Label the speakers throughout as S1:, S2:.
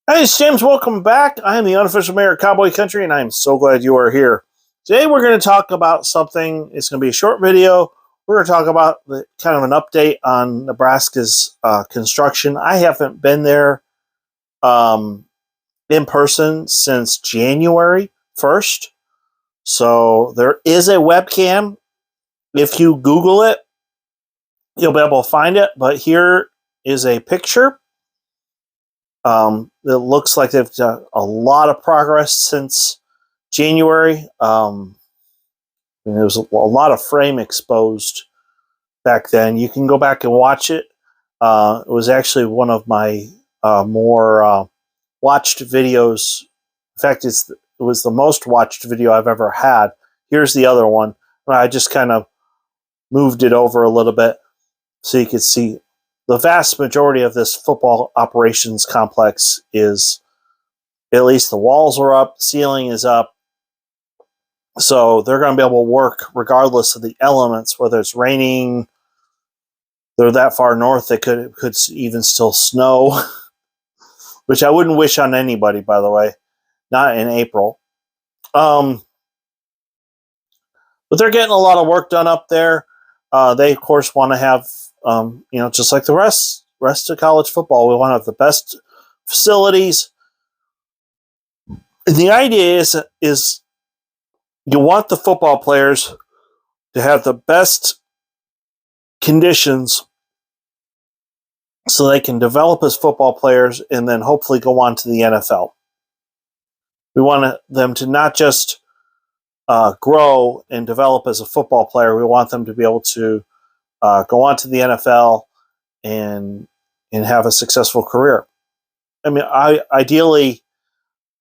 S1: Hey, it's James. Welcome back. I am the unofficial mayor of Cowboy Country, and I am so glad you are here. Today, we're going to talk about something. It's going to be a short video. We're going to talk about kind of an update on Nebraska's construction. I haven't been there um, in person since January 1st. So there is a webcam. If you Google it, you'll be able to find it. But here is a picture. It looks like they've done a lot of progress since January. There was a lot of frame exposed back then. You can go back and watch it. It was actually one of my more watched videos. In fact, it was the most watched video I've ever had. Here's the other one. I just kind of moved it over a little bit so you could see the vast majority of this football operations complex is, at least the walls are up, the ceiling is up. So they're going to be able to work regardless of the elements, whether it's raining. They're that far north they could even still snow, which I wouldn't wish on anybody, by the way, not in April. But they're getting a lot of work done up there. They of course want to have, just like the rest of college football, we want to have the best facilities. And the idea is you want the football players to have the best conditions so they can develop as football players and then hopefully go on to the NFL. We want them to not just grow and develop as a football player. We want them to be able to go on to the NFL and have a successful career. I mean, ideally,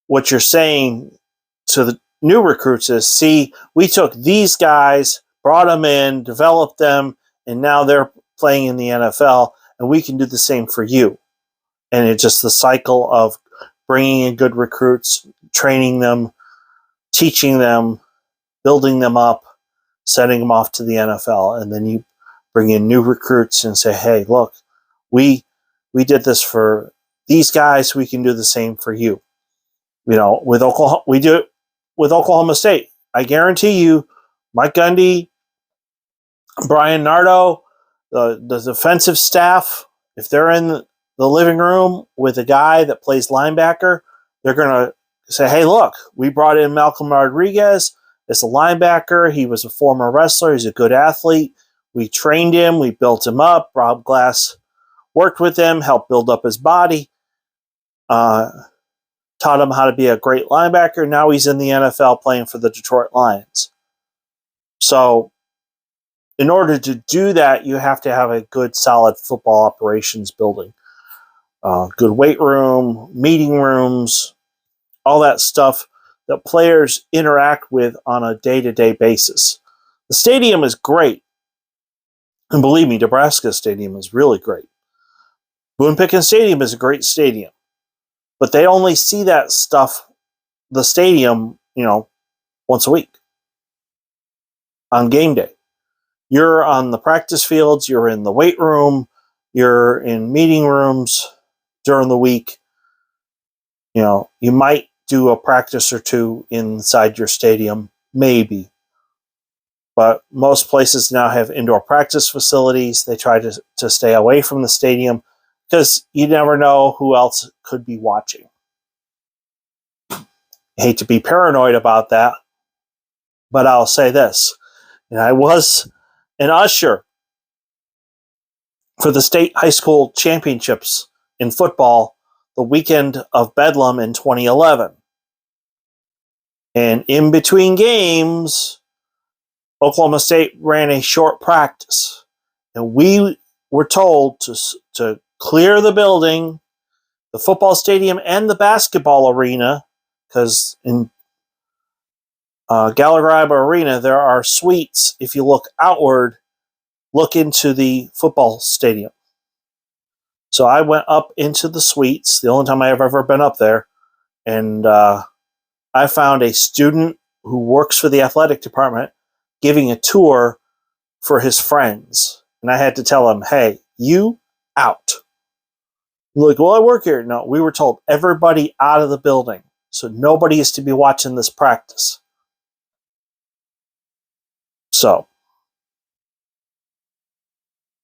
S1: what you're saying to the new recruits is, see, we took these guys, brought them in, developed them, and now they're playing in the NFL, and we can do the same for you. And it's just the cycle of bringing in good recruits, training them, teaching them, building them up, sending them off to the NFL. And then you bring in new recruits and say, hey, look, we did this for these guys. We can do the same for you. With Oklahoma, we do it with Oklahoma State. I guarantee you, Mike Gundy, Brian Nardo, the defensive staff, if they're in the living room with a guy that plays linebacker, they're going to say, hey, look, we brought in Malcolm Rodriguez as a linebacker. He was a former wrestler. He's a good athlete. We trained him. We built him up. Rob Glass worked with him, helped build up his body, taught him how to be a great linebacker. Now he's in the NFL playing for the Detroit Lions. So in order to do that, you have to have a good, solid football operations building. Good weight room, meeting rooms, all that stuff that players interact with on a day-to-day basis. The stadium is great. And believe me, Nebraska Stadium is really great. Boone Pickens Stadium is a great stadium. But they only see that stuff, the stadium, once a week on game day. You're on the practice fields, you're in the weight room, you're in meeting rooms during the week. You might do a practice or two inside your stadium, maybe. But most places now have indoor practice facilities. They try to stay away from the stadium because you never know who else could be watching. I hate to be paranoid about that, but I'll say this. And I was an usher for the state high school championships in football the weekend of Bedlam in 2011. And in between games, Oklahoma State ran a short practice. And we were told to clear the building, the football stadium, and the basketball arena, because in Gallagher Arena, there are suites. If you look outward, look into the football stadium. So I went up into the suites, the only time I have ever been up there, and I found a student who works for the athletic department giving a tour for his friends. And I had to tell him, hey, you out. Like, well, I work here. No, we were told everybody out of the building. So nobody is to be watching this practice. So,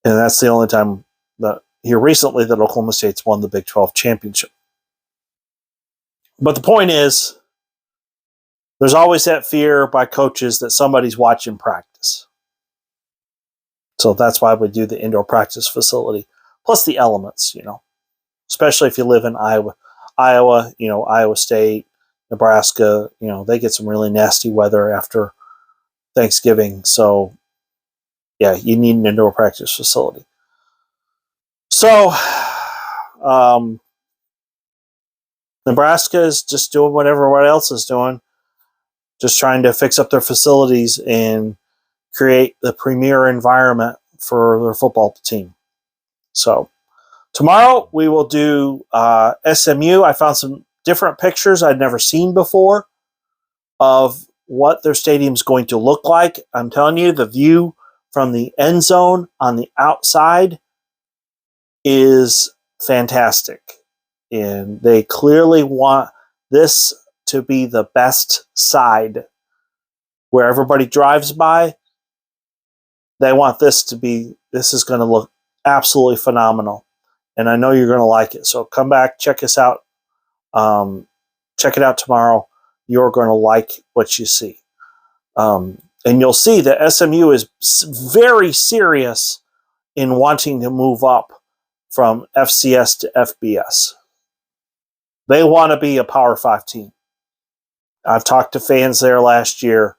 S1: and that's the only time that here recently that Oklahoma State's won the Big 12 championship. But the point is, there's always that fear by coaches that somebody's watching practice. So that's why we do the indoor practice facility, plus the elements, especially if you live in Iowa, Iowa State, Nebraska, they get some really nasty weather after Thanksgiving. So, yeah, you need an indoor practice facility. So, Nebraska is just doing what everyone else is doing, just trying to fix up their facilities and create the premier environment for their football team. So, tomorrow we will do SMU. I found some different pictures I'd never seen before of what their stadium's going to look like. I'm telling you, the view from the end zone on the outside is fantastic. And they clearly want this to be the best side where everybody drives by. They want this is going to look absolutely phenomenal. And I know you're going to like it. So come back, check us out. Check it out tomorrow. You're going to like what you see. And you'll see that SMU is very serious in wanting to move up from FCS to FBS. They want to be a Power 5 team. I've talked to fans there last year,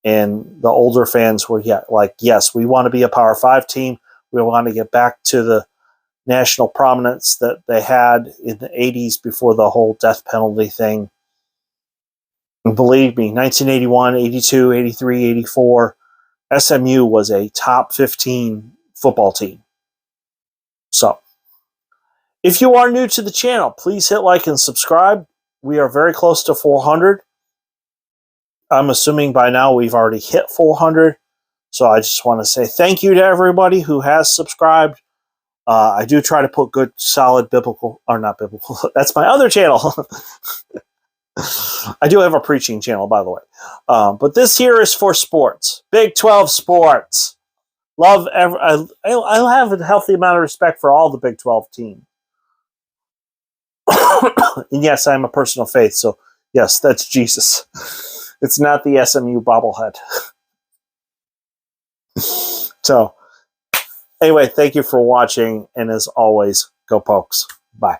S1: and the older fans were like, yes, we want to be a Power 5 team. We want to get back to the national prominence that they had in the 80s before the whole death penalty thing. And believe me, 1981, 82, 83, 84, SMU was a top 15 football team. So, if you are new to the channel, please hit like and subscribe. We are very close to 400. I'm assuming by now we've already hit 400. So I just want to say thank you to everybody who has subscribed. I do try to put good, solid not biblical. That's my other channel. I do have a preaching channel, by the way. But this here is for sports. Big 12 sports. I have a healthy amount of respect for all the Big 12 teams. And yes, I'm a person of faith. So yes, that's Jesus. It's not the SMU bobblehead. So, anyway, thank you for watching. And as always, go Pokes. Bye.